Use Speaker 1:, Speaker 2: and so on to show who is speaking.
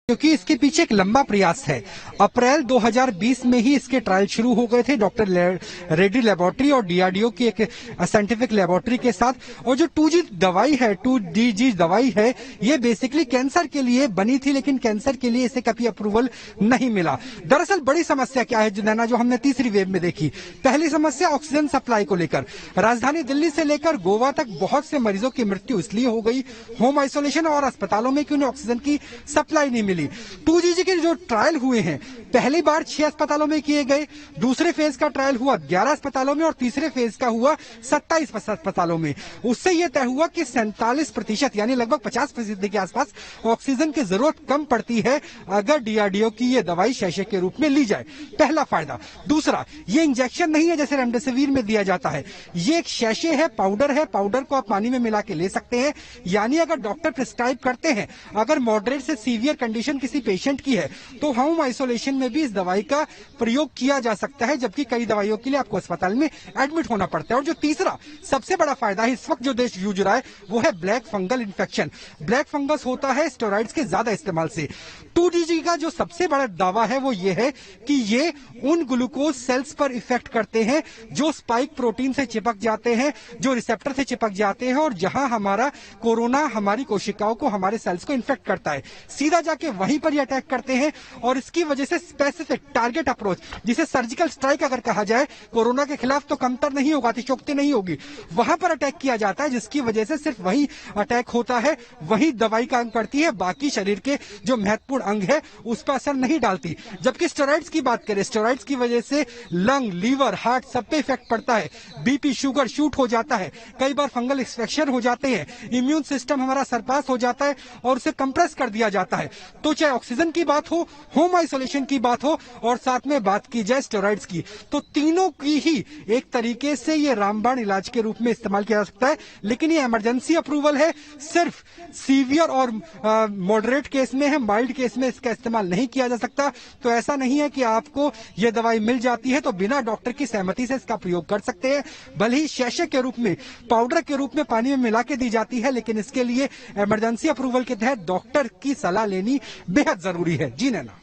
Speaker 1: क्योंकि इसके पीछे एक लंबा प्रयास है। अप्रैल 2020 में ही इसके ट्रायल शुरू हो गए थे डॉक्टर रेड्डी लेबोरेटरी और डीआरडीओ की एक साइंटिफिक लेबोरेटरी के साथ। और जो 2G दवाई है, 2DG दवाई है, ये बेसिकली कैंसर के लिए बनी थी, लेकिन कैंसर के लिए इसे कभी अप्रूवल नहीं मिला। दरअसल बड़ी समस्या क्या है नैना, जो हमने तीसरी वेव में देखी। पहली समस्या ऑक्सीजन सप्लाई को लेकर। राजधानी दिल्ली से लेकर गोवा तक बहुत से मरीजों की मृत्यु इसलिए हो गई होम आइसोलेशन और अस्पतालों में कि उन्हें ऑक्सीजन की सप्लाई नहीं मिली। 2G के जो ट्रायल हुए हैं, पहली बार 6 अस्पतालों में किए गए, दूसरे फेज का ट्रायल हुआ 11 अस्पतालों में और तीसरे फेज का हुआ 27 अस्पतालों में। उससे यह तय हुआ कि 47% यानी लगभग 50% के आसपास ऑक्सीजन की जरूरत कम पड़ती है अगर डीआरडीओ की यह दवाई शैशे के रूप में ली जाए। पहला फायदा। दूसरा, ये इंजेक्शन नहीं है जैसे रेमडेसिविर में दिया जाता है, ये एक शैशे है, पाउडर है। पाउडर को आप पानी में मिला के ले सकते हैं, यानी अगर डॉक्टर प्रिस्क्राइब करते हैं, अगर मॉडरेट से सीवियर कंडीशन किसी पेशेंट की है तो होम आइसोलेशन में भी इस दवाई का प्रयोग किया जा सकता है, जबकि कई दवाइयों के लिए आपको अस्पताल में एडमिट होना पड़ता है। और जो तीसरा सबसे बड़ा फायदा है, इस वक्त जो देश जूझ रहा है, वो है black fungal infection. Black fungus होता है स्टेरॉइड्स के ज्यादा इस्तेमाल से। 2DG का जो सबसे बड़ा दावा है वो ये है कि ये उन ग्लूकोज सेल्स पर इफेक्ट करते हैं जो स्पाइक प्रोटीन से चिपक जाते हैं, जो रिसेप्टर से चिपक जाते हैं, और जहां हमारा कोरोना हमारी कोशिकाओं को, हमारे सेल्स को इन्फेक्ट करता है, सीधा जाके वहीं पर ये अटैक करते हैं। और इसकी वजह से स्पेसिफिक टारगेट अप्रोच, जिसे सर्जिकल स्ट्राइक अगर कहा जाए, कोरोना के खिलाफ तो कमतर नहीं होगा, अतिशयोक्ति नहीं होगी, वहां पर अटैक किया जाता है, जिसकी वजह से सिर्फ वही अटैक होता है, वही दवाई काम करती है, बाकी शरीर के जो महत्वपूर्ण अंग है उस पर असर नहीं डालती। जबकि स्टेरॉइड्स की बात करें, स्टेरॉइड्स की वजह से लंग, लीवर, हार्ट सब पे इफेक्ट पड़ता है, बीपी, शुगर शूट हो जाता है, कई बार फंगल इन्फेक्शन हो जाते हैं, इम्यून सिस्टम हमारा सरपास हो जाता है और उसे कंप्रेस कर दिया जाता है। तो चाहे ऑक्सीजन की बात हो, होम आइसोलेशन की बात हो, और साथ में बात की जाए स्टेरॉइड्स की, तो तीनों की ही एक तरीके से ये रामबाण इलाज के रूप में इस्तेमाल किया जा सकता है। लेकिन ये इमरजेंसी अप्रूवल है, सिर्फ सीवियर और मॉडरेट केस में है, माइल्ड केस में इसका इस्तेमाल नहीं किया जा सकता। तो ऐसा नहीं है कि आपको ये दवाई मिल जाती है तो बिना डॉक्टर की सहमति से इसका प्रयोग कर सकते हैं। भले ही शैशे के रूप में, पाउडर के रूप में पानी में मिला के दी जाती है, लेकिन इसके लिए इमरजेंसी अप्रूवल के तहत डॉक्टर की सलाह लेनी बेहद जरूरी है। जी नैना।